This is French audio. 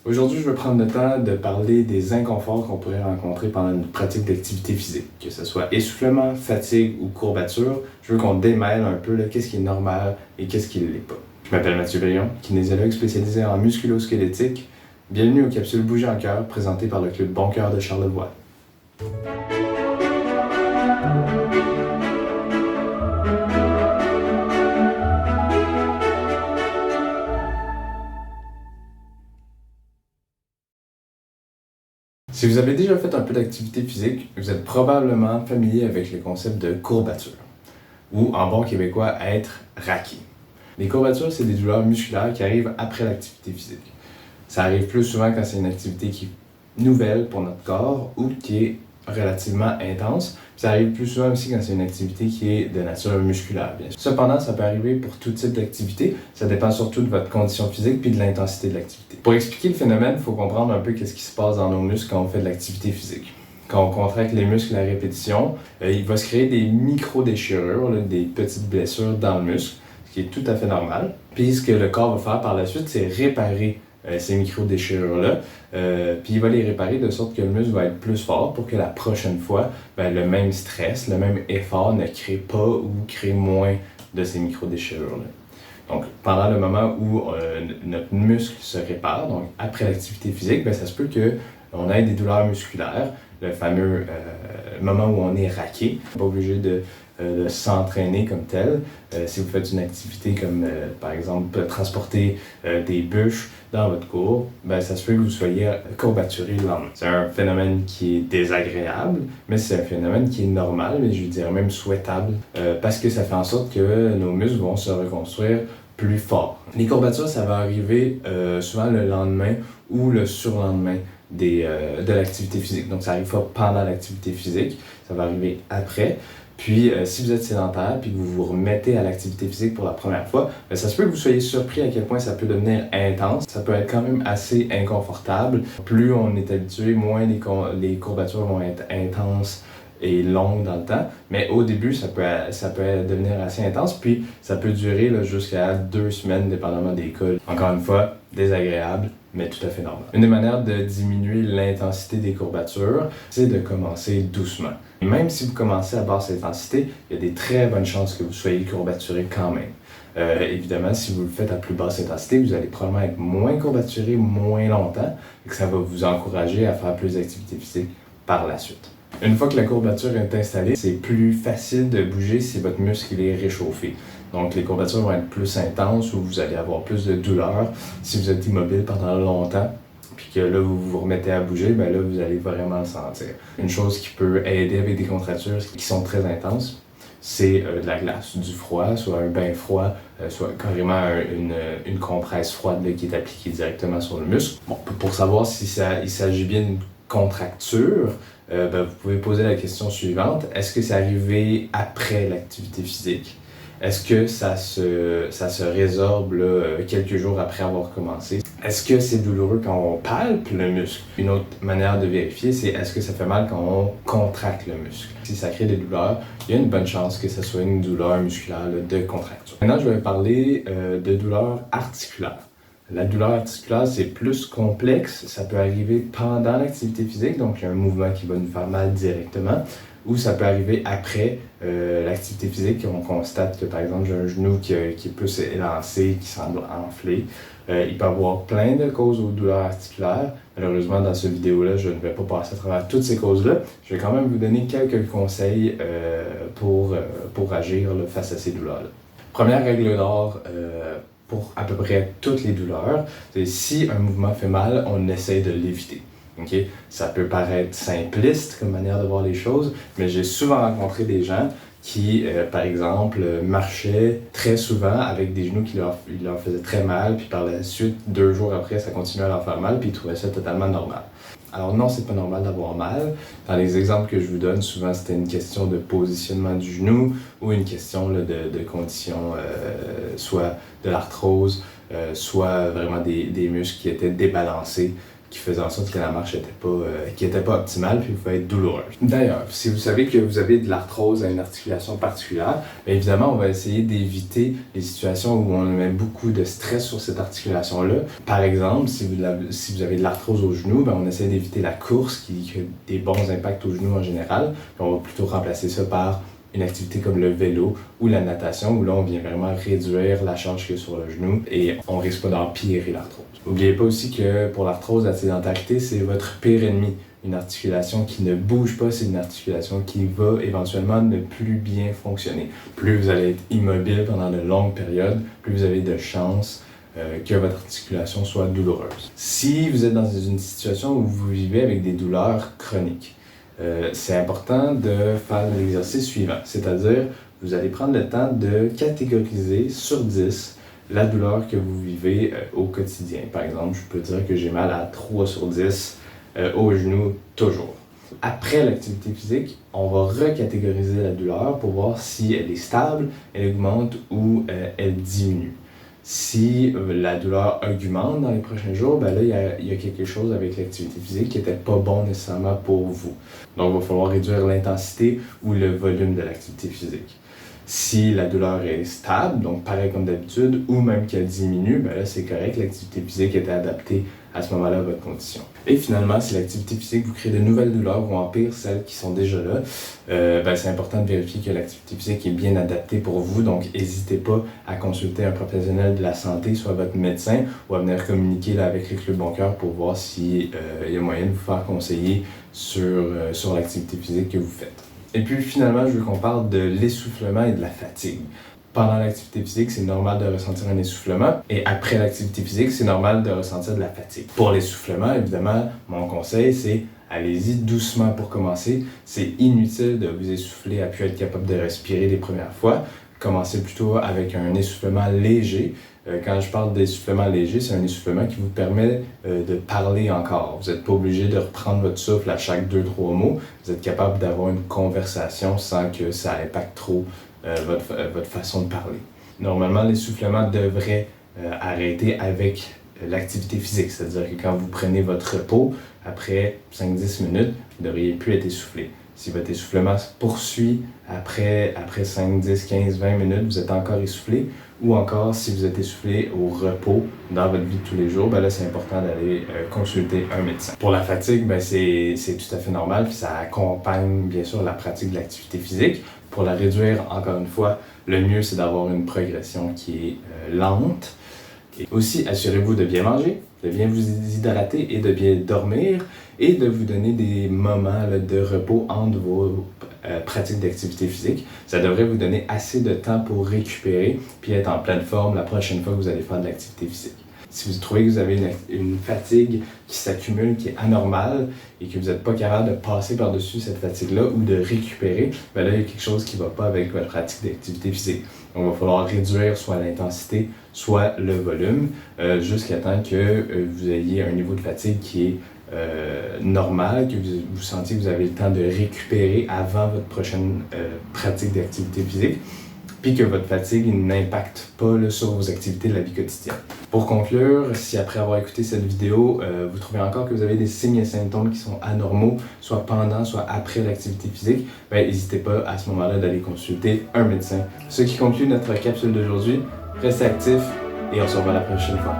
Aujourd'hui, je vais prendre le temps de parler des inconforts qu'on pourrait rencontrer pendant une pratique d'activité physique. Que ce soit essoufflement, fatigue ou courbature, je veux qu'on démêle un peu qu'est-ce qui est normal et qu'est-ce qui ne l'est pas. Je m'appelle Mathieu Veillon, kinésiologue spécialisé en musculo-squelettique. Bienvenue aux capsules Bouger en cœur présentées par le Club Bon Cœur de Charlevoix. Si vous avez déjà fait un peu d'activité physique, vous êtes probablement familier avec le concept de courbature, ou en bon québécois, être raqué. Les courbatures, c'est des douleurs musculaires qui arrivent après l'activité physique. Ça arrive plus souvent quand c'est une activité qui est nouvelle pour notre corps ou qui est relativement intense. Ça arrive plus souvent aussi quand c'est une activité qui est de nature musculaire, bien sûr. Cependant, ça peut arriver pour tout type d'activité. Ça dépend surtout de votre condition physique puis de l'intensité de l'activité. Pour expliquer le phénomène, il faut comprendre un peu qu'est-ce qui se passe dans nos muscles quand on fait de l'activité physique. Quand on contracte les muscles à répétition, il va se créer des micro-déchirures, des petites blessures dans le muscle, ce qui est tout à fait normal. Puis ce que le corps va faire par la suite, c'est réparer ces micro-déchirures-là, puis il va les réparer de sorte que le muscle va être plus fort pour que la prochaine fois, le même stress, le même effort ne crée pas ou crée moins de ces micro-déchirures-là. Donc, pendant le moment où notre muscle se répare, donc après l'activité physique, ça se peut qu'on ait des douleurs musculaires, le fameux moment où on est raqué. On n'est pas obligé de s'entraîner comme tel. Si vous faites une activité comme, par exemple, transporter des bûches dans votre cour, ça se peut que vous soyez courbaturé le lendemain. C'est un phénomène qui est désagréable, mais c'est un phénomène qui est normal, mais je dirais même souhaitable, parce que ça fait en sorte que nos muscles vont se reconstruire plus fort. Les courbatures, ça va arriver souvent le lendemain ou le surlendemain de l'activité physique. Donc, ça n'arrive pas pendant l'activité physique, ça va arriver après. Puis, si vous êtes sédentaire et que vous vous remettez à l'activité physique pour la première fois, ça se peut que vous soyez surpris à quel point ça peut devenir intense. Ça peut être quand même assez inconfortable. Plus on est habitué, moins les courbatures vont être intenses et longues dans le temps. Mais au début, ça peut devenir assez intense. Puis, ça peut durer jusqu'à 2 semaines, dépendamment des cas. Encore une fois, désagréable, mais tout à fait normal. Une des manières de diminuer l'intensité des courbatures, c'est de commencer doucement. Et même si vous commencez à basse intensité, il y a des très bonnes chances que vous soyez courbaturé quand même. Évidemment, si vous le faites à plus basse intensité, vous allez probablement être moins courbaturé moins longtemps et que ça va vous encourager à faire plus d'activité physique par la suite. Une fois que la courbature est installée, c'est plus facile de bouger si votre muscle est réchauffé. Donc, les courbatures vont être plus intenses ou vous allez avoir plus de douleur si vous êtes immobile pendant longtemps. Puis que là, vous vous remettez à bouger, là, vous allez vraiment le sentir. Une chose qui peut aider avec des contractures qui sont très intenses, c'est de la glace, du froid, soit un bain froid, soit carrément une compresse froide qui est appliquée directement sur le muscle. Bon, pour savoir si il s'agit bien d'une contracture, vous pouvez poser la question suivante. Est-ce que c'est arrivé après l'activité physique? Est-ce que ça se résorbe quelques jours après avoir commencé? Est-ce que c'est douloureux quand on palpe le muscle? Une autre manière de vérifier, c'est est-ce que ça fait mal quand on contracte le muscle? Si ça crée des douleurs, il y a une bonne chance que ce soit une douleur musculaire de contracture. Maintenant, je vais parler de douleurs articulaires. La douleur articulaire, c'est plus complexe. Ça peut arriver pendant l'activité physique, donc il y a un mouvement qui va nous faire mal directement, ou ça peut arriver après l'activité physique. On constate que, par exemple, j'ai un genou qui est plus élancé, qui semble enflé. Il peut y avoir plein de causes aux douleurs articulaires. Malheureusement, dans cette vidéo-là, je ne vais pas passer à travers toutes ces causes-là. Je vais quand même vous donner quelques conseils pour agir face à ces douleurs-là. Première règle d'or pour à peu près toutes les douleurs, c'est si un mouvement fait mal, on essaie de l'éviter. Okay? Ça peut paraître simpliste comme manière de voir les choses, mais j'ai souvent rencontré des gens qui, par exemple, marchaient très souvent avec des genoux qui leur faisaient très mal, puis par la suite, 2 jours après, ça continuait à leur faire mal, puis ils trouvaient ça totalement normal. Alors non, c'est pas normal d'avoir mal. Dans les exemples que je vous donne, souvent c'était une question de positionnement du genou ou une question de condition, soit de l'arthrose, soit vraiment des muscles qui étaient débalancés qui faisait en sorte que la marche n'était pas optimale, puis pouvait être douloureuse. D'ailleurs, si vous savez que vous avez de l'arthrose à une articulation particulière, bien évidemment, on va essayer d'éviter les situations où on met beaucoup de stress sur cette articulation-là. Par exemple, si vous avez de l'arthrose au genou, bien, on essaie d'éviter la course qui a des bons impacts au genou en général, puis on va plutôt remplacer ça par une activité comme le vélo ou la natation, où là, on vient vraiment réduire la charge qu'il y a sur le genou et on risque pas d'empirer l'arthrose. N'oubliez pas aussi que pour l'arthrose, la sédentarité, c'est votre pire ennemi. Une articulation qui ne bouge pas, c'est une articulation qui va éventuellement ne plus bien fonctionner. Plus vous allez être immobile pendant de longues périodes, plus vous avez de chances que votre articulation soit douloureuse. Si vous êtes dans une situation où vous vivez avec des douleurs chroniques, c'est important de faire l'exercice suivant, c'est-à-dire vous allez prendre le temps de catégoriser sur 10 la douleur que vous vivez au quotidien. Par exemple, je peux dire que j'ai mal à 3 sur 10 au genou toujours. Après l'activité physique, on va recatégoriser la douleur pour voir si elle est stable, elle augmente ou elle diminue. Si la douleur augmente dans les prochains jours, ben là, il y a quelque chose avec l'activité physique qui n'était pas bon nécessairement pour vous. Donc, il va falloir réduire l'intensité ou le volume de l'activité physique. Si la douleur est stable, donc pareil comme d'habitude, ou même qu'elle diminue, ben là, c'est correct, l'activité physique était adaptée à ce moment-là à votre condition. Et finalement, si l'activité physique vous crée de nouvelles douleurs ou empire celles qui sont déjà là, ben c'est important de vérifier que l'activité physique est bien adaptée pour vous. Donc, n'hésitez pas à consulter un professionnel de la santé, soit votre médecin, ou à venir communiquer là, avec les Clubs Bon Cœur pour voir s'il y a moyen de vous faire conseiller sur l'activité physique que vous faites. Et puis finalement, je veux qu'on parle de l'essoufflement et de la fatigue. Pendant l'activité physique, c'est normal de ressentir un essoufflement et après l'activité physique, c'est normal de ressentir de la fatigue. Pour l'essoufflement, évidemment, mon conseil, c'est allez-y doucement pour commencer. C'est inutile de vous essouffler à plus être capable de respirer les premières fois. Commencez plutôt avec un essoufflement léger. Quand je parle d'essoufflement léger, c'est un essoufflement qui vous permet de parler encore. Vous n'êtes pas obligé de reprendre votre souffle à chaque 2-3 mots. Vous êtes capable d'avoir une conversation sans que ça impacte trop votre façon de parler. Normalement, l'essoufflement devrait arrêter avec l'activité physique, c'est-à-dire que quand vous prenez votre repos, après 5-10 minutes, vous ne devriez plus être essoufflé. Si votre essoufflement se poursuit après 5, 10, 15, 20 minutes, vous êtes encore essoufflé, ou encore si vous êtes essoufflé au repos dans votre vie de tous les jours, ben là c'est important d'aller consulter un médecin. Pour la fatigue, ben c'est tout à fait normal, puis ça accompagne bien sûr la pratique de l'activité physique. Pour la réduire, encore une fois, le mieux c'est d'avoir une progression qui est lente. Et aussi, assurez-vous de bien manger, de bien vous hydrater et de bien dormir et de vous donner des moments là, de repos entre vos pratiques d'activité physique. Ça devrait vous donner assez de temps pour récupérer puis être en pleine forme la prochaine fois que vous allez faire de l'activité physique. Si vous trouvez que vous avez une fatigue qui s'accumule, qui est anormale et que vous n'êtes pas capable de passer par-dessus cette fatigue-là ou de récupérer, bien là, il y a quelque chose qui ne va pas avec votre pratique d'activité physique. Donc, il va falloir réduire soit l'intensité, soit le volume, jusqu'à temps que vous ayez un niveau de fatigue qui est normal, que vous sentiez que vous avez le temps de récupérer avant votre prochaine pratique d'activité physique, puis que votre fatigue n'impacte pas là, sur vos activités de la vie quotidienne. Pour conclure, si après avoir écouté cette vidéo, vous trouvez encore que vous avez des signes et symptômes qui sont anormaux, soit pendant, soit après l'activité physique, n'hésitez pas à ce moment-là d'aller consulter un médecin. Ce qui conclut notre capsule d'aujourd'hui. Restez actifs et on se revoit la prochaine fois.